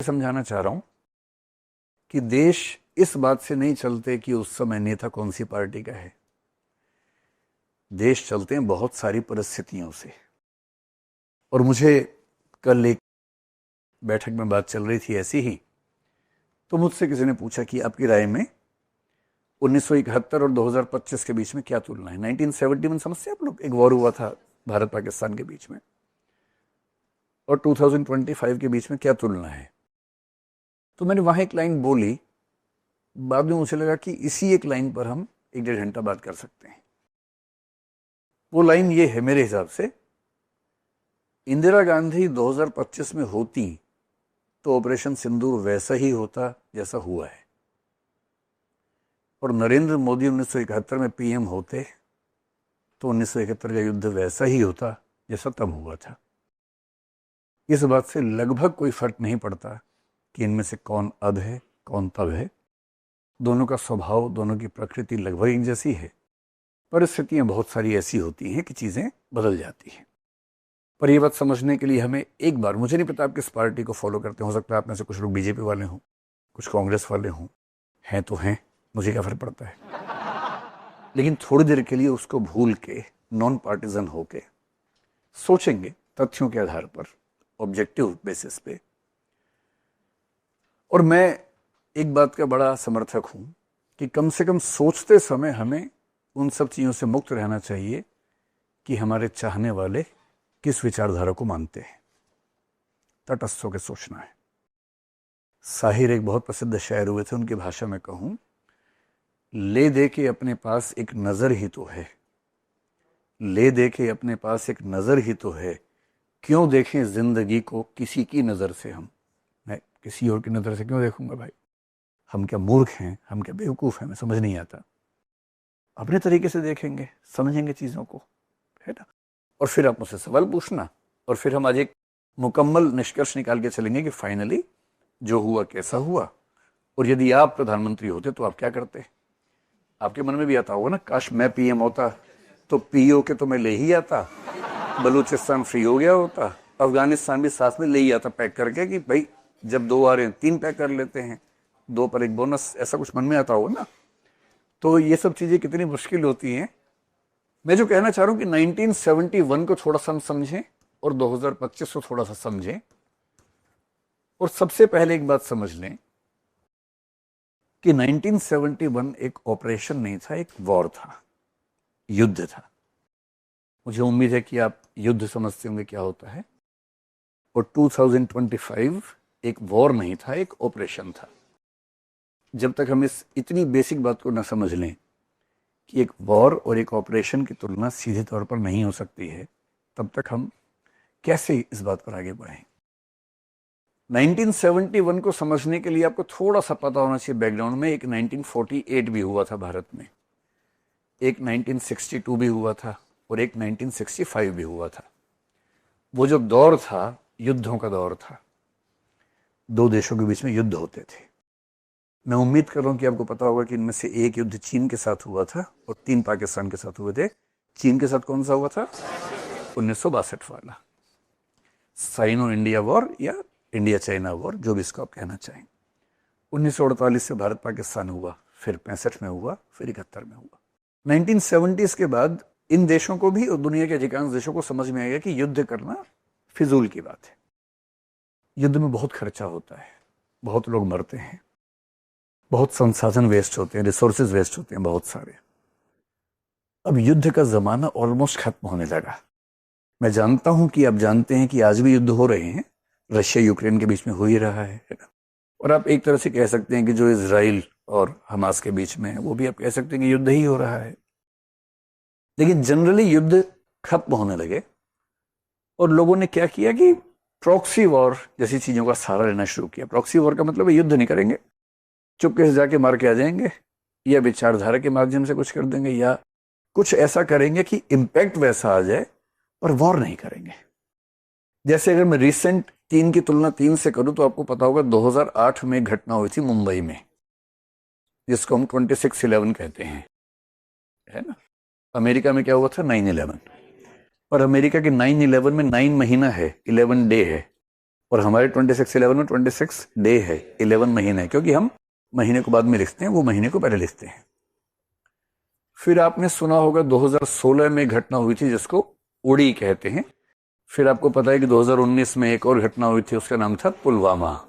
समझाना चाह रहा हूं कि देश इस बात से नहीं चलते कि उस समय नेता कौन सी पार्टी का है। देश चलते हैं बहुत सारी परिस्थितियों से। और मुझे कल एक बैठक में बात चल रही थी ऐसी ही, तो मुझसे किसी ने पूछा कि आपकी राय में 1971 और 2025 के बीच में क्या तुलना है। 1971 समझते हैं आप लोग, एक वॉर हुआ था भारत पाकिस्तान के बीच में, और 2025 के बीच में क्या तुलना है। तो मैंने वहां एक लाइन बोली, बाद में मुझे लगा कि इसी एक लाइन पर हम 1-1.5 घंटा बात कर सकते हैं। वो लाइन ये है मेरे हिसाब से, इंदिरा गांधी 2025 में होती तो ऑपरेशन सिंदूर वैसा ही होता जैसा हुआ है, और नरेंद्र मोदी 1971 में पीएम होते तो 1971 का युद्ध वैसा ही होता जैसा तब हुआ था। इस बात से लगभग कोई फर्क नहीं पड़ता कि इनमें से कौन अब है कौन तब है। दोनों का स्वभाव, दोनों की प्रकृति लगभग एक जैसी है। परिस्थितियां बहुत सारी ऐसी होती हैं कि चीजें बदल जाती हैं। पर यह बात समझने के लिए हमें एक बार, मुझे नहीं पता आप किस पार्टी को फॉलो करते हो सकता है आप में से कुछ लोग बीजेपी वाले हों, कुछ कांग्रेस वाले हों, हैं तो हैं, मुझे क्या फर्क पड़ता है। लेकिन थोड़ी देर के लिए उसको भूल के नॉन पार्टीजन होके सोचेंगे तथ्यों के आधार पर, ऑब्जेक्टिव बेसिस पे। और मैं एक बात का बड़ा समर्थक हूं कि कम से कम सोचते समय हमें उन सब चीजों से मुक्त रहना चाहिए कि हमारे चाहने वाले किस विचारधारा को मानते हैं। तटस्थ होकर सोचना है। साहिर एक बहुत प्रसिद्ध शायर हुए थे, उनकी भाषा में कहूं, ले दे के अपने पास एक नजर ही तो है, ले दे के अपने पास एक नजर ही तो है, क्यों देखें जिंदगी को किसी की नजर से हम। मैं किसी और की नजर से क्यों देखूंगा भाई, हम क्या मूर्ख हैं, हम क्या बेवकूफ हैं, हमें समझ नहीं आता। अपने तरीके से देखेंगे, समझेंगे चीजों को, है ना। और फिर आप मुझसे सवाल पूछना, और फिर हम आज एक मुकम्मल निष्कर्ष निकाल के चलेंगे कि फाइनली जो हुआ कैसा हुआ, और यदि आप प्रधानमंत्री होते तो आप क्या करते। आपके मन में भी आता होगा ना, काश मैं पीएम होता तो पीओ के तो मैं ले ही आता, बलूचिस्तान फ्री हो गया होता, अफगानिस्तान भी साथ में ले ही आता पैक करके कि भाई जब 2 आ रहे हैं 3 पैक कर लेते हैं, 2 पर 1 बोनस, ऐसा कुछ मन में आता होगा ना। तो ये सब चीजें कितनी मुश्किल होती हैं। मैं जो कहना चाह रहा हूं कि 1971 को थोड़ा सा हम समझें और 2025 को थोड़ा सा समझें। और सबसे पहले एक बात समझ लें कि 1971 एक ऑपरेशन नहीं था, एक वॉर था, युद्ध था। मुझे उम्मीद है कि आप युद्ध समझते होंगे क्या होता है। और 2025 एक वॉर नहीं था, एक ऑपरेशन था। जब तक हम इस इतनी बेसिक बात को ना समझ लें कि एक वॉर और एक ऑपरेशन की तुलना सीधे तौर पर नहीं हो सकती है, तब तक हम कैसे इस बात पर आगे बढ़ें। 1971 को समझने के लिए आपको थोड़ा सा पता होना चाहिए बैकग्राउंड में। एक 1948 भी हुआ था भारत में, एक 1962 भी हुआ था, और एक 1965 भी हुआ था। वो जो दौर था युद्धों का दौर था, 2 देशों के बीच में युद्ध होते थे। मैं उम्मीद कर रहा हूं कि आपको पता होगा कि इनमें से एक युद्ध चीन के साथ हुआ था और 3 पाकिस्तान के साथ हुए थे। चीन के साथ कौन सा हुआ था? 1962 वाला साइनो इंडिया वॉर या इंडिया चाइना वॉर, जो भी इसको आप कहना चाहें। 1948 से भारत पाकिस्तान हुआ, फिर 65 में हुआ, फिर 71 में हुआ। 1970s के बाद इन देशों को भी और दुनिया के अधिकांश देशों को समझ में आ गया कि युद्ध करना फिजूल की बात है। युद्ध में बहुत खर्चा होता है, बहुत लोग मरते हैं, बहुत संसाधन वेस्ट होते हैं, रिसोर्सेज वेस्ट होते हैं बहुत सारे। अब युद्ध का जमाना ऑलमोस्ट खत्म होने लगा। मैं जानता हूं कि आप जानते हैं कि आज भी युद्ध हो रहे हैं, रशिया यूक्रेन के बीच में हो ही रहा है ना। और आप एक तरह से कह सकते हैं कि जो इजराइल और हमास के बीच में है, वो भी आप कह सकते हैं कि युद्ध ही हो रहा है। लेकिन जनरली युद्ध खत्म होने लगे और लोगों ने क्या किया कि प्रॉक्सी वॉर जैसी चीजों का सहारा लेना शुरू किया। प्रॉक्सी वॉर का मतलब है युद्ध नहीं करेंगे, चुपके से जाके मार के आ जाएंगे, या विचारधारा के माध्यम से कुछ कर देंगे, या कुछ ऐसा करेंगे कि इंपैक्ट वैसा आ जाए, और वॉर नहीं करेंगे। जैसे अगर मैं रिसेंट 3 की तुलना 3 से करूं तो आपको पता होगा 2008 में घटना हुई थी मुंबई में, जिसको हम 26/11 कहते हैं, है ना। अमेरिका में क्या हुआ था? 9/11। और अमेरिका के 9/11 में 9 महीना है, 11 डे है। और हमारे 26/11 में 26 डे है, 11 महीने है, क्योंकि हम महीने को बाद में लिखते हैं, वो महीने को पहले लिखते हैं। फिर आपने सुना होगा 2016 में घटना हुई थी जिसको उड़ी कहते हैं। फिर आपको पता है कि 2019 में एक और घटना हुई थी, उसका नाम था पुलवामा।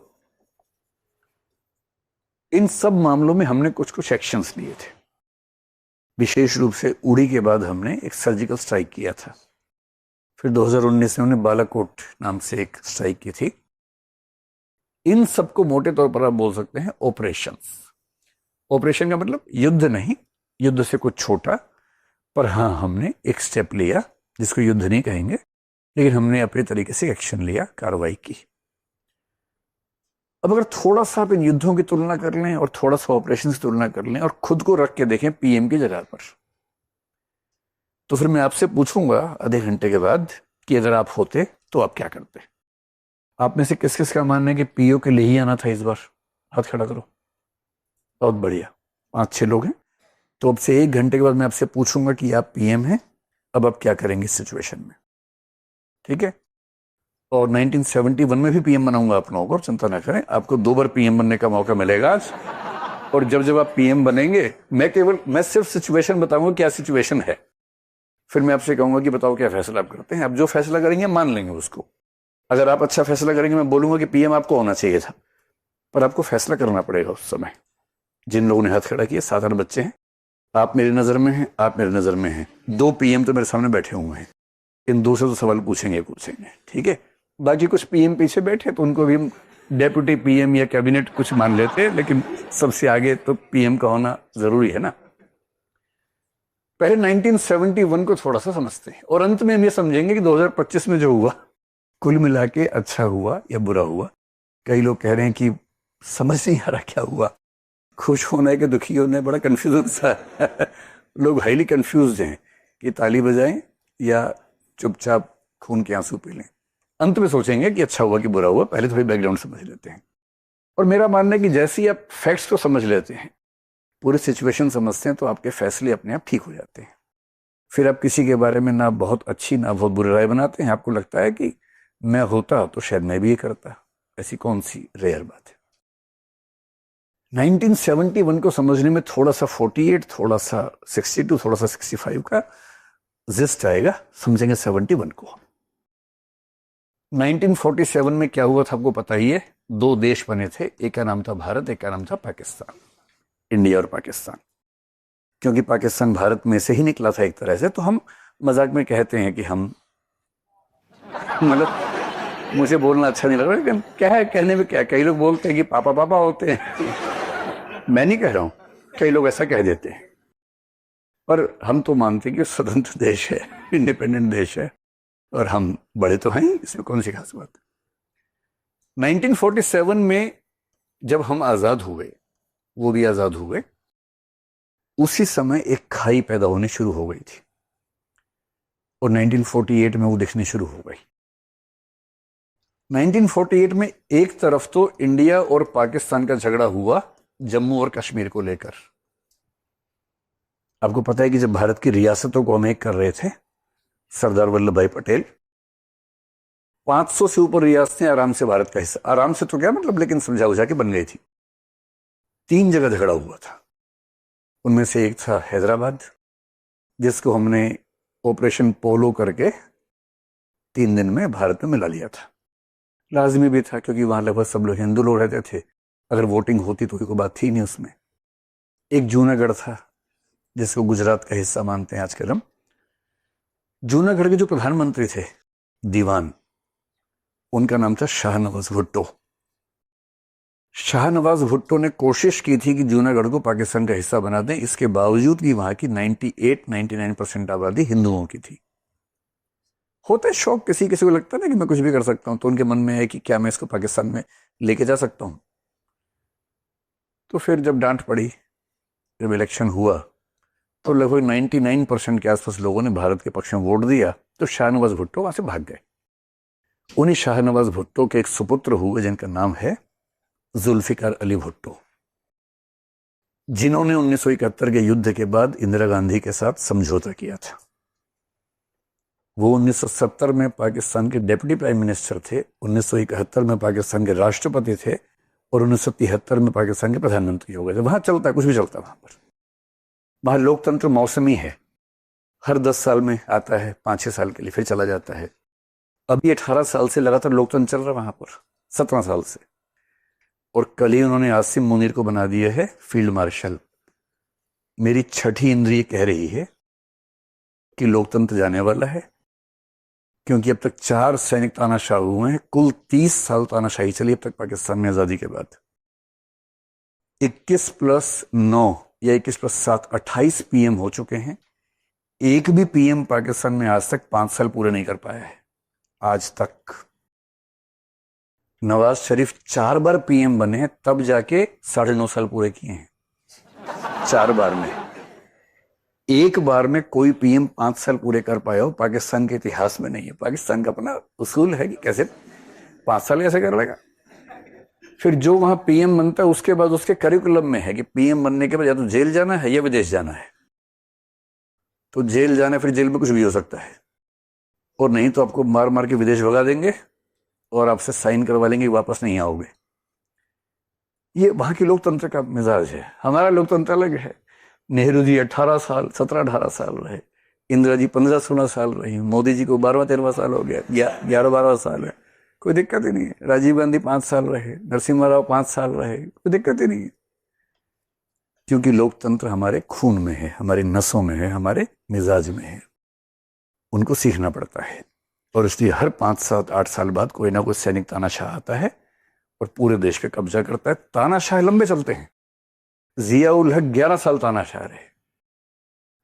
इन सब मामलों में हमने कुछ कुछ एक्शंस लिए थे। विशेष रूप से उड़ी के बाद हमने एक सर्जिकल स्ट्राइक किया था। फिर 2019 में हमने बालाकोट नाम से एक स्ट्राइक की थी। इन सबको मोटे तौर पर आप बोल सकते हैं ऑपरेशंस। ऑपरेशन का मतलब युद्ध नहीं, युद्ध से कुछ छोटा, पर हाँ हमने एक स्टेप लिया जिसको युद्ध नहीं कहेंगे, लेकिन हमने अपने तरीके से एक्शन लिया, कार्रवाई की। अब अगर थोड़ा सा आप इन युद्धों की तुलना कर लें और थोड़ा सा ऑपरेशन की तुलना कर लें और खुद को रख के देखें पीएम की जगह पर, तो फिर मैं आपसे पूछूंगा आधे घंटे के बाद कि अगर आप होते तो आप क्या करते। आप में से किस किस का मानना है कि पीओ के लिए ही आना था इस बार? हाथ खड़ा करो। बहुत बढ़िया, 5-6 लोग हैं। तो अब से 1 घंटे के बाद मैं आपसे पूछूंगा कि आप पीएम हैं, अब आप क्या करेंगे इस सिचुएशन में, ठीक है? और 1971 में भी पीएम बनाऊंगा आप लोगों को, चिंता ना करें, आपको 2 बार पीएम बनने का मौका मिलेगा आज। और जब जब आप पीएम बनेंगे, मैं सिर्फ सिचुएशन बताऊंगा क्या सिचुएशन है, फिर मैं आपसे कहूंगा कि बताओ क्या फैसला आप करते हैं। आप जो फैसला करेंगे मान लेंगे उसको। अगर आप अच्छा फैसला करेंगे, मैं बोलूंगा कि पीएम आपको होना चाहिए था, पर आपको फैसला करना पड़ेगा उस समय। जिन लोगों ने हाथ खड़ा किया 7-8 बच्चे हैं, आप मेरी नजर में हैं, आप मेरी नजर में हैं। 2 पीएम तो मेरे सामने बैठे हुए हैं, इन 2 से तो सवाल पूछेंगे, ठीक है? बाकी कुछ पीएम पीछे बैठे तो उनको भी हम डेप्यूटी पीएम या कैबिनेट कुछ मान लेते हैं, लेकिन सबसे आगे तो पीएम का होना जरूरी है ना। पहले 1971 को थोड़ा सा समझते हैं और अंत में हम ये समझेंगे कि 2025 में जो हुआ कुल मिला के अच्छा हुआ या बुरा हुआ। कई लोग कह रहे हैं कि समझ नहीं आ रहा क्या हुआ, खुश होना है कि दुखी होना है, बड़ा कंफ्यूजन सा लोग हाईली कंफ्यूज हैं कि ताली बजाएं या चुपचाप खून के आंसू पी लें। अंत में सोचेंगे कि अच्छा हुआ कि बुरा हुआ। पहले थोड़ी बैकग्राउंड समझ लेते हैं। और मेरा मानना है कि जैसे ही आप फैक्ट्स को समझ लेते हैं, पूरी सिचुएशन समझते हैं, तो आपके फैसले अपने आप ठीक हो जाते हैं। फिर आप किसी के बारे में ना बहुत अच्छी ना बहुत बुरी राय बनाते हैं। आपको लगता है कि मैं होता तो शायद मैं भी ये करता। ऐसी कौन सी रेयर बात है। 1971 को समझने में थोड़ा सा 48, थोड़ा सा 62, थोड़ा सा 65 का जिस्ट आएगा, समझेंगे 71 को। 1947 में क्या हुआ था आपको पता ही है। 2 देश बने थे, एक का नाम था भारत, एक का नाम था पाकिस्तान। इंडिया और पाकिस्तान, क्योंकि पाकिस्तान भारत में से ही निकला था एक तरह से, तो हम मजाक में कहते हैं कि हम, मतलब मुझे बोलना अच्छा नहीं लग रहा, लेकिन क्या है कहने में क्या। कई लोग बोलते हैं कि पापा पापा होते हैं मैं नहीं कह रहा हूं, कई लोग ऐसा कह देते हैं, पर हम तो मानते हैं कि स्वतंत्र देश है, इंडिपेंडेंट देश है, और हम बड़े तो हैं, इसमें कौन सी खास बात। 1947 में जब हम आजाद हुए, वो भी आजाद हुए, उसी समय एक खाई पैदा होने शुरू हो गई थी और 1948 में वो दिखनी शुरू हो गई। 1948 में एक तरफ तो इंडिया और पाकिस्तान का झगड़ा हुआ जम्मू और कश्मीर को लेकर। आपको पता है कि जब भारत की रियासतों को हम एक कर रहे थे, सरदार वल्लभ भाई पटेल, 500 से ऊपर रियासतें आराम से भारत का हिस्सा, आराम से तो क्या मतलब, लेकिन समझा बुझा के बन गई थी। 3 जगह झगड़ा हुआ था, उनमें से एक था हैदराबाद, जिसको हमने ऑपरेशन पोलो करके 3 दिन में भारत में मिला लिया था। लाजमी भी था क्योंकि वहां लगभग सब लोग हिंदू लोग रहते थे, अगर वोटिंग होती तो कोई बात थी नहीं उसमें। एक जूनागढ़ था, जिसको गुजरात का हिस्सा मानते हैं आजकल हम। जूनागढ़ के जो प्रधानमंत्री थे, दीवान, उनका नाम था शाहनवाज भुट्टो। शाहनवाज भुट्टो ने कोशिश की थी कि जूनागढ़ को पाकिस्तान का हिस्सा बना दें, इसके बावजूद कि वहां की 98-99% आबादी हिंदुओं की थी। होता है शौक, किसी किसी को लगता है ना कि मैं कुछ भी कर सकता हूं, तो उनके मन में है कि क्या मैं इसको पाकिस्तान में लेके जा सकता हूं। तो फिर जब डांट पड़ी, जब इलेक्शन हुआ, तो लगभग 99% के आसपास लोगों ने भारत के पक्ष में वोट दिया, तो शाहनवाज भुट्टो वहां से भाग गए। उन्हीं शाहनवाज भुट्टो के एक सुपुत्र हुए जिनका नाम है जुल्फिकार अली भुट्टो, जिन्होंने 1971 के युद्ध के बाद इंदिरा गांधी के साथ समझौता किया था। वो 1970 में पाकिस्तान के डिप्टी प्राइम मिनिस्टर थे, 1971 में पाकिस्तान के राष्ट्रपति थे और 1973 में पाकिस्तान के प्रधानमंत्री हो गए थे। वहां चलता है, कुछ भी चलता है वहां पर। वहां लोकतंत्र मौसमी है, हर 10 साल में आता है, 5-6 साल के लिए, फिर चला जाता है। अभी 18 साल से लगातार लोकतंत्र चल रहा है वहां पर, 17 साल से। और कल ही उन्होंने आसिम मुनीर को बना दिया है फील्ड मार्शल। मेरी छठी इंद्रिय कह रही है कि लोकतंत्र जाने वाला है, क्योंकि अब तक 4 सैनिक तानाशाह हुए हैं। कुल 30 साल तानाशाही चली अब तक पाकिस्तान में आजादी के बाद। 21+9 या 21+7 28 पीएम हो चुके हैं। एक भी पीएम पाकिस्तान में आज तक 5 साल पूरे नहीं कर पाया है। आज तक नवाज शरीफ 4 बार पीएम बने हैं, तब जाके 9.5 साल पूरे किए हैं। 4 बार में, एक बार में कोई पीएम 5 साल पूरे कर पाया हो पाकिस्तान के इतिहास में नहीं है। पाकिस्तान का अपना उसूल है कि कैसे 5 साल कैसे कर लेगा। फिर जो वहां पीएम बनता है उसके बाद उसके करिकुलम में है कि पीएम बनने के बाद या तो जेल जाना है या विदेश जाना है। तो जेल जाना है, फिर जेल में कुछ भी हो सकता है, और नहीं तो आपको मार मार के विदेश भगा देंगे और आपसे साइन करवा लेंगे, वापस नहीं आओगे। ये वहां की लोकतंत्र का मिजाज है। हमारा लोकतंत्र अलग है। नेहरू जी 18 साल 17-18 साल रहे, इंदिरा जी 15-16 साल रही, मोदी जी को 12-13 साल हो गया, 11-12 साल है, कोई दिक्कत ही नहीं है। राजीव गांधी 5 साल रहे, नरसिम्हा राव 5 साल रहे, कोई दिक्कत ही नहीं है। क्योंकि लोकतंत्र हमारे खून में है, हमारी नसों में है, हमारे मिजाज में है। उनको सीखना पड़ता है, और इसलिए हर 5-7-8 साल बाद कोई ना कोई सैनिक तानाशाह आता है और पूरे देश पे कब्जा करता है। तानाशाह लंबे चलते हैं। जिया उल हक 11 साल तानाशाह रहे,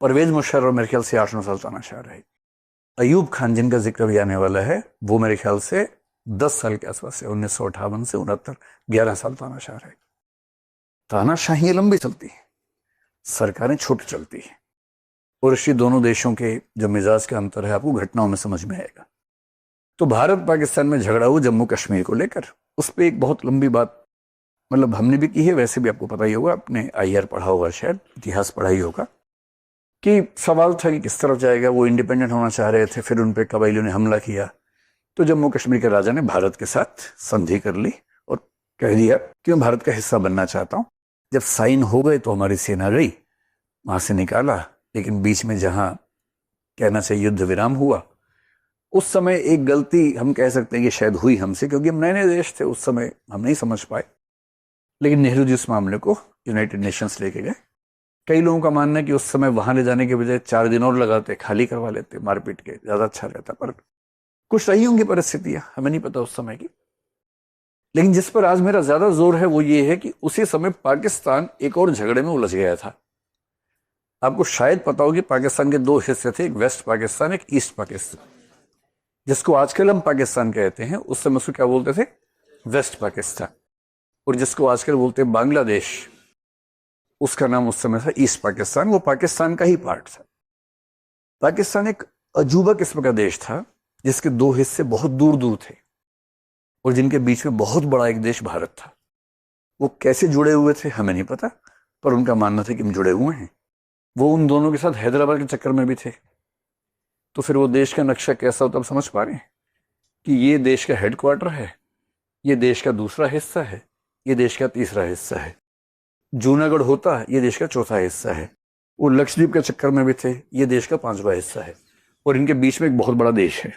परवेज मुशर्रफ मेरे ख्याल से 8-9 साल तानाशाह रहे। अयूब खान जिनका जिक्र भी आने वाला है, वो मेरे ख्याल से 10 साल के आसपास से 1958 से 69 11 साल तानाशाह रहे। तानाशाही लंबी चलती है, सरकारें छोटी चलती है। और इसी दोनों देशों के जो मिजाज का अंतर है आपको घटनाओं में समझ में आएगा। तो भारत पाकिस्तान में झगड़ा हुआ जम्मू कश्मीर को लेकर, उस पर एक बहुत लंबी बात मतलब हमने भी की है, वैसे भी आपको पता ही होगा, आपने आईआर पढ़ा होगा, शायद इतिहास पढ़ा ही होगा, कि सवाल था कि किस तरफ जाएगा। वो इंडिपेंडेंट होना चाह रहे थे, फिर उन पर कबाइलियों ने हमला किया, तो जम्मू कश्मीर के राजा ने भारत के साथ संधि कर ली और कह दिया कि मैं भारत का हिस्सा बनना चाहता हूं। जब साइन हो गए तो हमारी सेना गई, वहां से निकाला, लेकिन बीच में जहां कहना चाहिए युद्ध विराम हुआ, उस समय एक गलती हम कह सकते हैं कि शायद हुई हमसे, क्योंकि हम नए नए देश थे उस समय, हम नहीं समझ पाए। लेकिन नेहरू जी उस मामले को यूनाइटेड नेशंस लेके गए। कई लोगों का मानना है कि उस समय वहां ले जाने के बजाय 4 दिन और लगाते, खाली करवा लेते, मारपीट के, ज्यादा अच्छा रहता। पर कुछ रही होंगी परिस्थितियां, हमें नहीं पता उस समय की। लेकिन जिस पर आज मेरा ज्यादा जोर है वो ये है कि उसी समय पाकिस्तान एक और झगड़े में उलझ गया था। आपको शायद पता हो कि पाकिस्तान के 2 हिस्से थे, एक वेस्ट पाकिस्तान, एक ईस्ट पाकिस्तान, जिसको आजकल हम पाकिस्तान कहते हैं। उस समय उसको क्या बोलते थे? वेस्ट पाकिस्तान। और जिसको आजकल बोलते हैं बांग्लादेश, उसका नाम उस समय था ईस्ट पाकिस्तान। वो पाकिस्तान का ही पार्ट था। पाकिस्तान एक अजूबा किस्म का देश था, जिसके 2 हिस्से बहुत दूर दूर थे और जिनके बीच में बहुत बड़ा एक देश भारत था। वो कैसे जुड़े हुए थे हमें नहीं पता, पर उनका मानना था कि हम जुड़े हुए हैं। वो उन दोनों के साथ हैदराबाद के चक्कर में भी थे। तो फिर वो देश का नक्शा कैसा होता, अब समझ पा रहे हैं कि ये देश का हेडक्वार्टर है, ये देश का दूसरा हिस्सा है, ये देश का तीसरा हिस्सा है। जूनागढ़ होता है, ये देश का चौथा हिस्सा है। वो लक्षद्वीप के चक्कर में भी थे, ये देश का 5वां हिस्सा है। और इनके बीच में एक बहुत बड़ा देश है।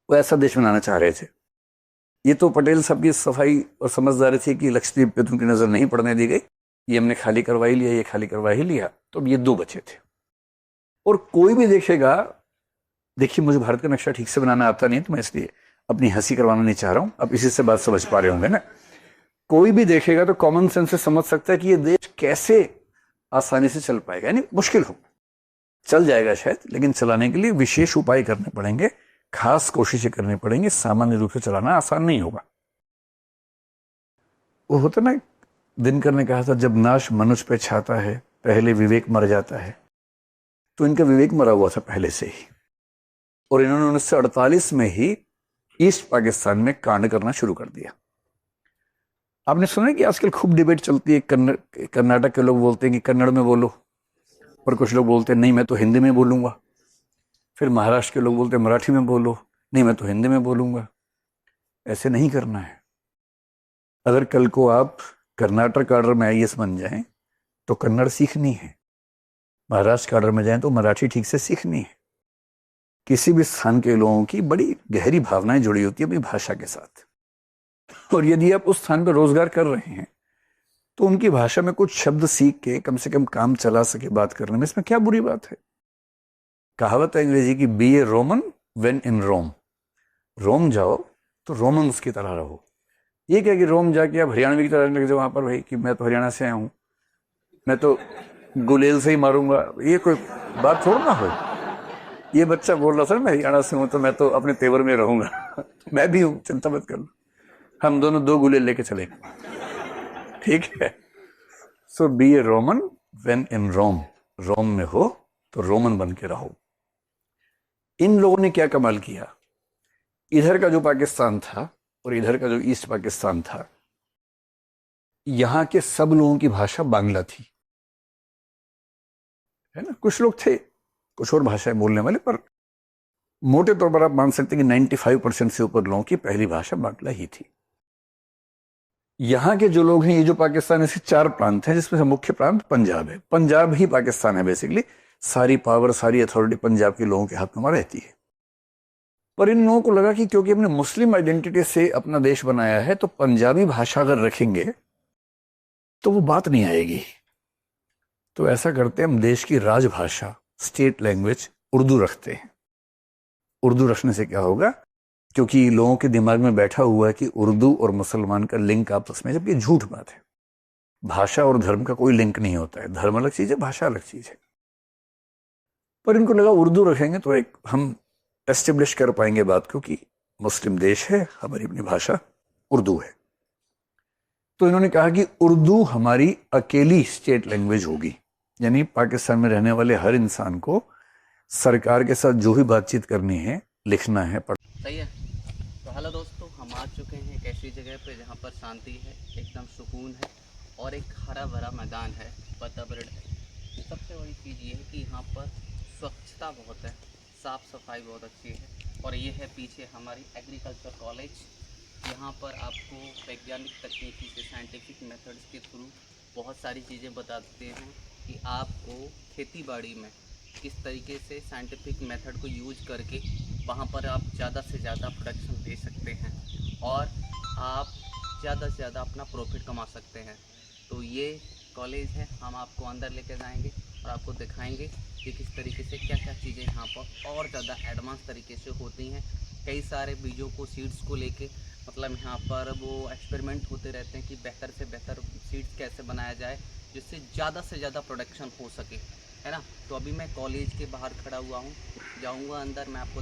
वो ऐसा देश बनाना चाह रहे थे। ये तो पटेल साहब की सफाई और समझदारी थी कि लक्षद्वीप पे तो उनकी नजर नहीं पड़ने दी गई, ये हमने खाली करवा ही लिया, ये खाली करवा ही लिया, तो अब ये 2 बचे थे। और कोई भी देखेगा, देखिए मुझे भारत का नक्शा ठीक से बनाना आता नहीं, तो मैं इसलिए अपनी हंसी करवाना नहीं चाह रहा हूं। अब इसी से बात समझ पा रहे होंगे ना। कोई भी देखेगा तो कॉमन सेंस से समझ सकता है कि ये देश कैसे आसानी से चल पाएगा। यानी मुश्किल हो, चल जाएगा शायद, लेकिन चलाने के लिए विशेष उपाय करने पड़ेंगे, खास कोशिशें करनी पड़ेंगी। सामान्य रूप से चलाना आसान नहीं होगा। वो होता ना, दिनकर ने कहा था, जब नाश मनुष्य पे छाता है पहले विवेक मर जाता है। तो इनका विवेक मरा हुआ था पहले से ही, और इन्होंने 1948 में ही ईस्ट पाकिस्तान में कांड करना शुरू कर दिया। आपने सुना है कि आजकल खूब डिबेट चलती है, कर्नाटक के लोग बोलते हैं कि कन्नड़ में बोलो, और कुछ लोग बोलते हैं नहीं मैं तो हिंदी में बोलूंगा। फिर महाराष्ट्र के लोग बोलते हैं मराठी में बोलो, नहीं मैं तो हिंदी में बोलूँगा। ऐसे नहीं करना है। अगर कल को आप कर्नाटक काडर में आईएएस बन जाएं तो कन्नड़ सीखनी है, महाराष्ट्र काडर में जाएं तो मराठी ठीक से सीखनी है। किसी भी स्थान के लोगों की बड़ी गहरी भावनाएं जुड़ी होती है अपनी भाषा के साथ, और यदि आप उस स्थान पर रोजगार कर रहे हैं तो उनकी भाषा में कुछ शब्द सीख के कम से कम काम चला सके बात करने में, इसमें क्या बुरी बात है। कहावत है अंग्रेजी की, be a Roman when in Rome. Rome जाओ तो रोमन्स की तरह रहो। ये क्या कि रोम जाके आप हरियाणवी की तरह लग जाओ वहां पर, भाई कि मैं तो हरियाणा से आया हूं, मैं तो गुलेल से ही मारूंगा, ये कोई बात थोड़ा ना हो। ये बच्चा बोल रहा था मैं हरियाणा से हूं तो मैं तो अपने तेवर में रहूंगा मैं भी हूं, चिंता मत कर लो, हम दोनों 2 गुलेल लेके चलेंगे, ठीक है। So be a Roman when in Rome. Rome में हो तो रोमन बन के रहो। इन लोगों ने क्या कमाल किया, इधर का जो पाकिस्तान था और इधर का जो ईस्ट पाकिस्तान था, यहां के सब लोगों की भाषा बांग्ला थी, है ना। कुछ लोग थे कुछ और भाषाएं बोलने वाले, पर मोटे तौर पर आप मान सकते हैं कि 95% से ऊपर लोगों की पहली भाषा बांग्ला ही थी। यहां के जो लोग हैं, ये जो पाकिस्तान, ऐसे 4 प्रांत हैं जिसमें से मुख्य प्रांत पंजाब है। पंजाब ही पाकिस्तान है बेसिकली, सारी पावर सारी अथॉरिटी पंजाब के लोगों के हाथ में रहती है। पर इन लोगों को लगा कि क्योंकि हमने मुस्लिम आइडेंटिटी से अपना देश बनाया है तो पंजाबी भाषा अगर रखेंगे तो वो बात नहीं आएगी। तो ऐसा करते हैं, हम देश की राजभाषा स्टेट लैंग्वेज उर्दू रखते हैं। उर्दू रखने से क्या होगा, क्योंकि लोगों के दिमाग में बैठा हुआ है कि उर्दू और मुसलमान का लिंक आपस में, जबकि झूठ बात है। भाषा और धर्म का कोई लिंक नहीं होता है, धर्म अलग चीज है, भाषा अलग चीज है। पर इनको लगा उर्दू रखेंगे तो एक हम एस्टेब्लिश कर पाएंगे बात को कि मुस्लिम देश है, हमारी अपनी भाषा उर्दू है। तो इन्होंने कहा कि उर्दू हमारी अकेली स्टेट लैंग्वेज होगी, यानी पाकिस्तान में रहने वाले हर इंसान को सरकार के साथ जो भी बातचीत करनी है, लिखना है, सही है। तो हेलो दोस्तों, हम आ चुके हैं एक ऐसी जगह पे जहाँ पर शांति है, एकदम सुकून है और एक हरा भरा मैदान है, वातावरण है। सबसे बड़ी चीज़ ये है कि यहाँ पर स्वच्छता बहुत है, साफ़ सफाई बहुत अच्छी है। और ये है पीछे हमारी एग्रीकल्चर कॉलेज। यहाँ पर आपको वैज्ञानिक तकनीकी से, साइंटिफिक मेथड्स के थ्रू बहुत सारी चीज़ें बताते हैं कि आपको खेती बाड़ी में किस तरीके से साइंटिफिक मेथड को यूज करके वहाँ पर आप ज़्यादा से ज़्यादा प्रोडक्शन दे सकते हैं और आप ज़्यादा से ज़्यादा अपना प्रॉफिट कमा सकते हैं। तो ये कॉलेज है, हम आपको अंदर लेके जाएंगे और आपको दिखाएंगे कि किस तरीके से क्या क्या चीज़ें यहाँ पर और ज़्यादा एडवांस तरीके से होती हैं। कई सारे बीजों को, सीड्स को लेके मतलब यहाँ पर वो एक्सपेरिमेंट होते रहते हैं कि बेहतर से बेहतर सीड्स कैसे बनाया जाए जिससे ज़्यादा से ज़्यादा प्रोडक्शन हो सके, है ना। तो अभी मैं कॉलेज के बाहर खड़ा हुआ हूँ, जाऊँगा अंदर, मैं आपको